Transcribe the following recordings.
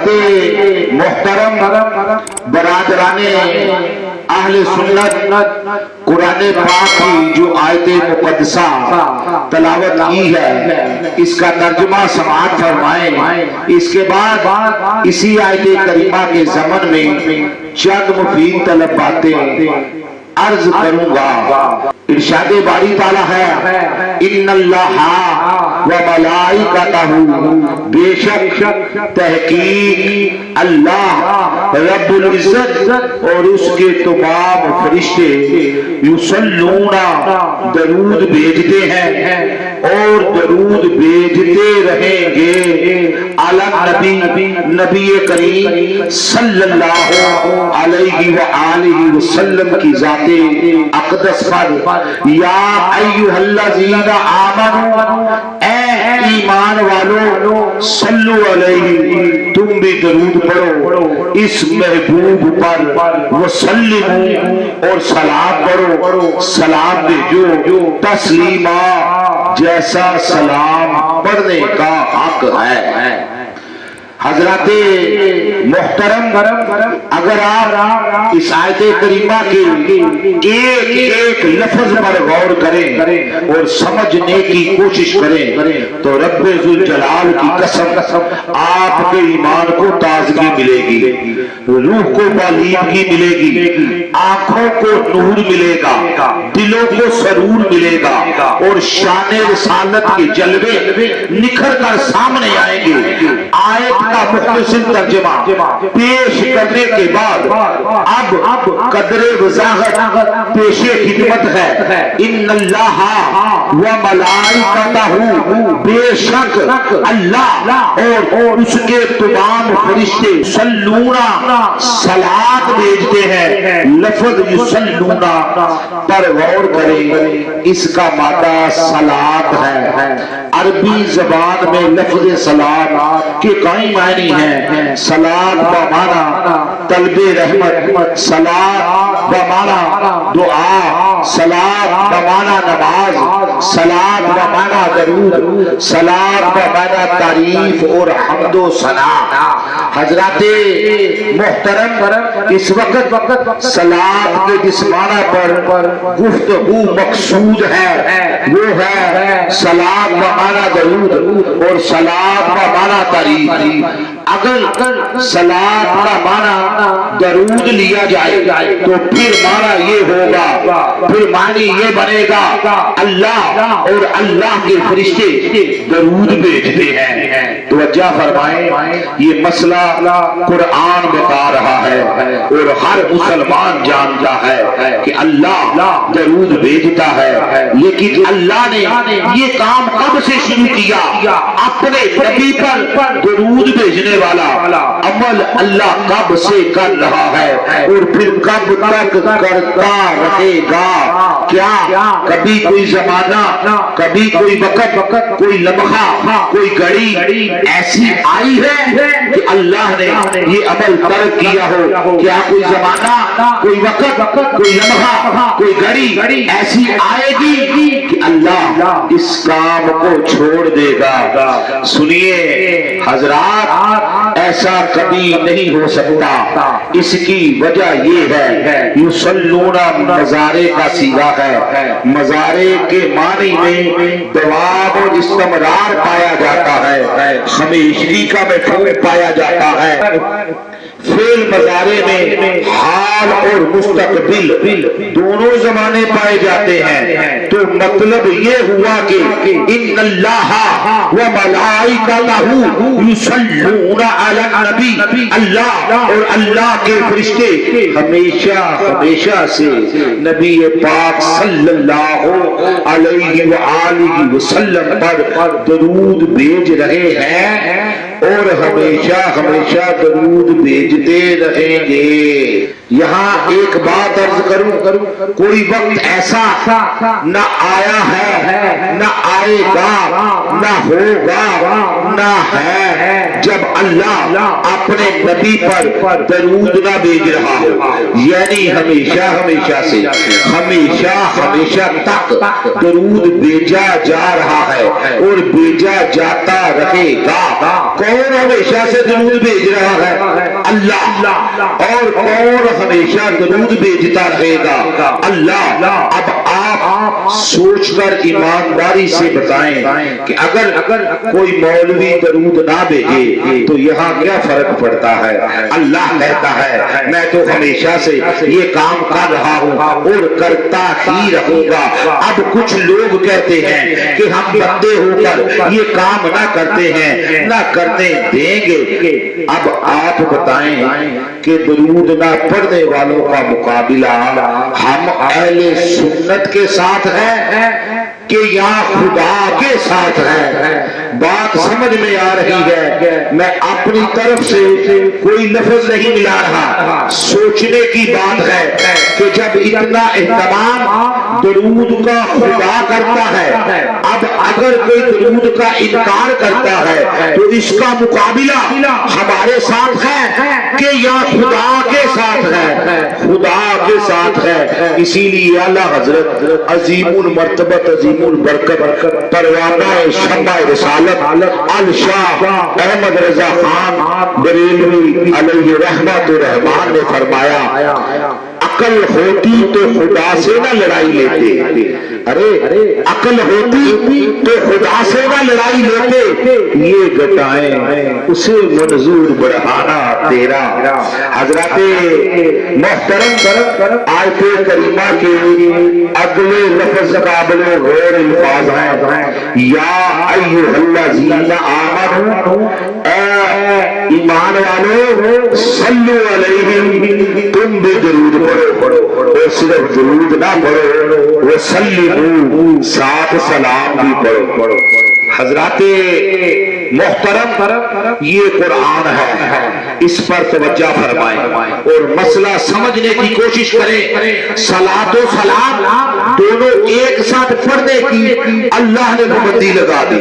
حضرات محترم برادران اہل سنت، قرآن پاک کی جو آیت مقدسہ تلاوت کی ہے اس کا ترجمہ سماعت فرمائیں۔ اس کے بعد اسی آیت کریمہ کے ضمن میں چند مفید طلب باتیں عرض کروں گا۔ ارشاد باری تعالیٰ ہے ان اللہ و ملائکتہ، بے شک تحقیق اللہ رب العزت اور اس کے تمام فرشتے یصلون درود بھیجتے ہیں اور درود بھیجتے رہیں گے علی نبی، نبی کریم صلی اللہ علیہ وآلہ وسلم کی ذات اقدس پر۔ یا ایھا الذین آمنوا، اے ایمان والو، صلو علیہ، تم بھی درود پڑھو اس محبوب پر، وسلموا، اور سلام پڑھو، سلام بھیجو، تسلیما، جیسا سلام پڑھنے کا حق ہے۔ حضرات محترم، اگر آپ اس آیت کریمہ کے ایک لفظ پر غور کریں اور سمجھنے کی کوشش کریں تو رب ذوالجلال کی قسم آپ کے ایمان کو تازگی ملے گی، روح کو بالیدگی ملے گی، آنکھوں کو نور ملے گا، دلوں کو سرور ملے گا، اور شان رسالت کے جلوے نکھر کر سامنے آئیں گے۔ آیت کا مختصر ترجمہ پیش کرنے کے بعد اب قدر وضاحت پیش خدمت ہے۔ ان اللہ و ملائکتہ، بے شک اللہ اور اس کے تمام فرشتے یصلون، صلاۃ بھیجتے ہیں۔ لفظ یصلون پر غور کریں، اس کا مادہ صلاۃ ہے۔ عربی زبان میں لفظ صلاۃ کے کئی معنی ہیں۔ صلاۃ بمعنی طلب رحمت، صلاۃ بمعنی دعا، صلاۃ بمعنی نماز، صلاۃ بمعنی درود، صلاۃ بمعنی تعریف اور حمد و ثنا۔ حضرات محترم، اس وقت صلاۃ کے جس معنی پر گفتگو مقصود ہے وہ ہے صلاۃ بمعنی درود اور صلاۃ بمعنی تعریف۔ اگر صلاۃ کا معنی درود لیا جائے تو پھر معنی یہ ہوگا، پھر معنی یہ بنے گا اللہ اور اللہ کے فرشتے درود بھیجتے ہیں۔ توجہ فرمائیں، یہ مسئلہ قرآن بتا رہا ہے اور ہر مسلمان جانتا ہے کہ اللہ درود بھیجتا ہے، لیکن اللہ نے یہ کام کب سے شروع کیا؟ اپنے نبی پر درود بھیجنے والا عمل اللہ کب سے کر رہا ہے اور پھر کب تک کرتا رہے گا؟ کیا کبھی کوئی زمانہ، کبھی کوئی وقت، کوئی لمحہ، کوئی گھڑی ایسی آئی ہے کہ اللہ نے یہ عمل ترک کیا ہو؟ کیا کوئی زمانہ، کوئی وقت، کوئی لمحہ، کوئی گھڑی ایسی آئے گی کہ اللہ اس کام کو چھوڑ دے گا؟ سنیے حضرات، ایسا کبھی نہیں ہو سکتا۔ اس کی وجہ یہ ہے یصلون مضارع کا صیغہ ہے۔ مضارع کے معنی میں دوام اور استمرار پایا جاتا ہے، ہمیشگی کا مفہوم پایا جاتا ہے۔ فعل مضارع میں حال اور مستقبل دونوں زمانے پائے جاتے ہیں، تو مطلب یہ ہوا کہ ان اللہ و ملائکتہ یصلون علی النبی، اللہ اور اللہ کے فرشتے ہمیشہ سے نبی پاک صلی اللہ علیہ وآلہ وسلم پر درود بھیج رہے ہیں اور ہمیشہ درود بھیجتے رہیں گے۔ یہاں ایک بات عرض کروں، کوئی وقت ایسا نہ آیا ہے، نہ آئے گا، نہ ہوگا، نہ ہے جب اللہ اپنے نبی پر درود نہ بھیج رہا ہو، یعنی ہمیشہ سے ہمیشہ تک درود بھیجا جا رہا ہے اور بھیجا جاتا رہے گا۔ کون ہمیشہ سے درود بھیج رہا ہے؟ اللہ. اور کون ہمیشہ درود بھیجتا رہے گا؟ اللہ. اب آپ سوچ کر ایمانداری سے بتائیں کہ اگر کوئی مولوی درود نہ بھیجے تو یہاں کیا فرق پڑتا ہے؟ اللہ کہتا ہے میں تو ہمیشہ سے یہ کام کر رہا ہوں اور کرتا ہی رہوں گا. اب کچھ لوگ کہتے ہیں کہ ہم بندے ہو کر یہ کام نہ کرتے ہیں، نہ کرنے دیں گے. اب آپ بتائیں کہ درود نہ پڑھنے والوں کا مقابلہ ہم اہل سنت کے ساتھ ہے کہ یا خدا کے ساتھ ہے؟ بات سمجھ میں آ رہی ہے؟ میں اپنی طرف سے کوئی لفظ نہیں ملا رہا. سوچنے کی بات ہے کہ جب اتنا اہتمام درود کا خدا کرتا ہے، اب اگر کوئی درود کا انکار کرتا ہے تو اس کا مقابلہ ہمارے ساتھ ہے کہ یا خدا کے ساتھ ہے؟ خدا کے ساتھ ہے. اسی لیے اعلیٰ حضرت عظیم المرتبت عظیم البرکت پروانہ شمع رسالت الشاہ احمد رضا خان بریلوی علیہ رحمت الرحمان نے فرمایا عقل ہوتی تو خدا سے نہ لڑائی لیتے. ارے عقل ہوتی تو خدا سے نہ لڑائی لیتے، یہ گٹائیں اسے منظور بڑھانا تیرا. حضرات محترم آیت کریمہ کے اگلے لفظ قابل غور الفاظ ہیں یا ایھا الذین آمنوا، اے ایمان والو صلو علیہ، تم بھی درود پڑھو. اور صرف درود نہ پڑھو، وسلموا، ساتھ سلام بھی پڑھو. حضرات محترم یہ قرآن ہے، اس پر توجہ فرمائیں اور مسئلہ سمجھنے کی کوشش کریں. صلاۃ و سلام دونوں ایک ساتھ پڑھنے کی اللہ نے پابندی لگا دی.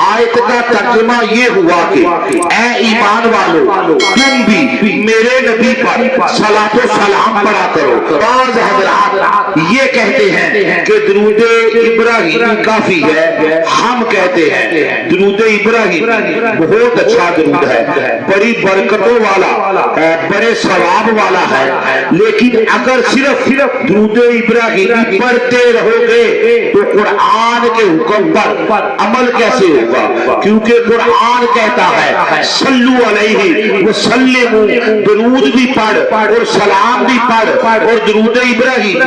آیت کا ترجمہ یہ ہوا کہ اے ایمان والو تم بھی میرے نبی پر صلاۃ و سلام پڑھا کرو. بعض حضرات یہ کہتے ہیں کہ درود ابراہیمی کافی ہے. ہم کہتے ہیں درود ابراہیم بہت اچھا درود ہے، بڑی برکتوں والا، بڑے ثواب والا ہے. لیکن اگر صرف درود ابراہیم پڑھتے رہو گے تو قرآن کے حکم پر عمل کیسے ہوگا؟ کیونکہ قرآن کہتا ہے صلو علیہ وسلموا، درود بھی پڑھ اور سلام بھی پڑھ. اور درود ابراہیم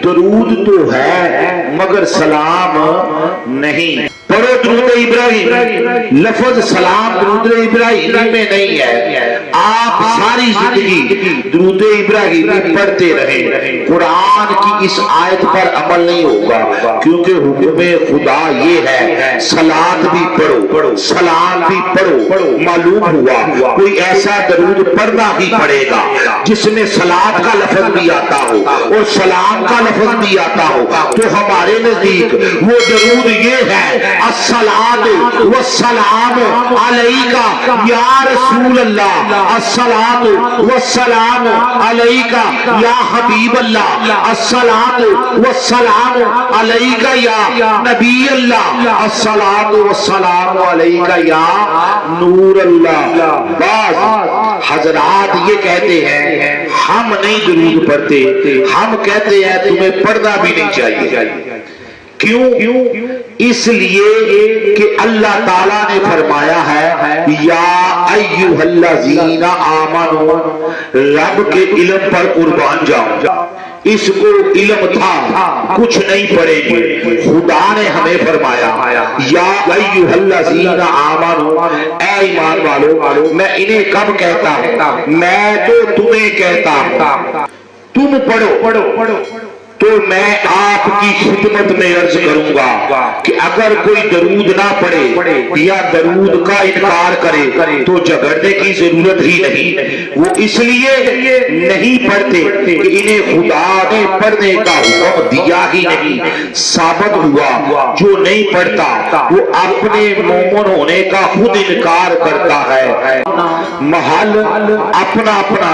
درود تو ہے مگر سلام نہیں. پڑھو درود ابراہیم، لفظ سلام درود ابراہیم میں نہیں ہے. آپ ساری زندگی درود ابراہیم پڑھتے رہیں، قرآن کی اس آیت پر عمل نہیں ہوگا. کیونکہ حکم خدا یہ ہے صلاۃ بھی پڑھو سلام بھی پڑھو. معلوم ہوا کوئی ایسا درود پڑھنا ہی پڑے گا جس میں صلاۃ کا لفظ بھی آتا ہو اور سلام کا لفظ بھی آتا ہو. تو ہمارے نزدیک وہ درود یہ ہے الصلاۃ والسلام علیکہ یا رسول اللہ، الصلاۃ والسلام علیکہ یا حبیب اللہ، الصلاۃ والسلام علیکہ یا نبی اللہ، الصلاۃ والسلام علیکہ یا نور اللہ. بعض حضرات یہ کہتے ہیں ہم نہیں درود پڑھتے، ہم کہتے ہیں تمہیں پڑھنا بھی نہیں چاہیے. کیوں؟ اس لیے کہ اللہ تعالیٰ نے فرمایا ہے یا ایھا الذین آمنوا، رب کے علم پر قربان جاؤ. اس کو علم تھا کچھ نہیں پڑھیں گے. خدا نے ہمیں فرمایا یا ایھا الذین آمنوا، اے ایمان والو. میں انہیں کب کہتا ہوں؟ میں تو تمہیں کہتا ہوں تم پڑھو. تو میں آپ کی خدمت میں عرض کروں گا کہ اگر کوئی درود نہ پڑھے یا درود کا انکار کرے تو جھگڑنے کی ضرورت ہی نہیں. وہ اس لیے نہیں پڑھتے کہ انہیں خدا نے پڑھنے کا حکم دیا ہی نہیں. ثابت ہوا جو نہیں پڑھتا وہ اپنے مومن ہونے کا خود انکار کرتا ہے. محل اپنا اپنا،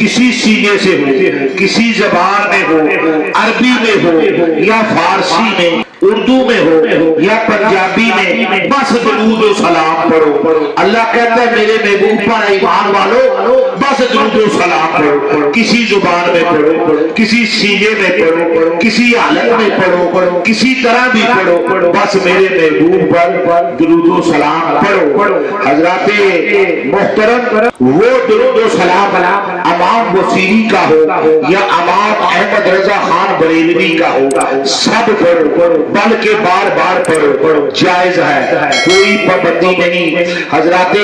کسی سینے سے ہو، کسی زبان میں ہو، عربی میں ہو یا فارسی میں، اردو میں ہو یا پنجابی میں، بس درود و سلام پڑھو۔ اللہ کہتا ہے میرے محبوب پر ایمان والو بس درود و سلام پڑھو، کسی زبان میں پڑھو، کسی سینے میں پڑھو، کسی حالت میں پڑھو، کسی طرح بھی پڑھو، بس میرے محبوب پر درود و سلام پڑھو۔ حضرات محترم، وہ درود و سلام امام بصیری کا ہو یا امام احمد رضا خان بریلوی کا ہو، سب پڑھو، بلکہ بار بار پڑھو، جائز ہے، کوئی پابندی نہیں۔ حضرات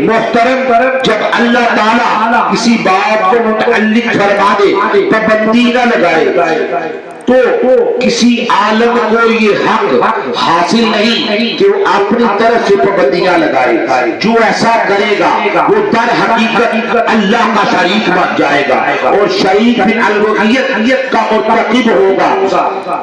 محترم، جب اللہ تعالیٰ کسی بات کو متعلق فرما دے، پابندی نہ لگائے، تو کسی عالم کو یہ حق حاصل نہیں کہ وہ اپنی طرف سے پابندیاں لگائے۔ جو ایسا کرے گا وہ در حقیقت اللہ کا شریک بن جائے گا اور شریک فی الوہیت کا مرتکب ہوگا۔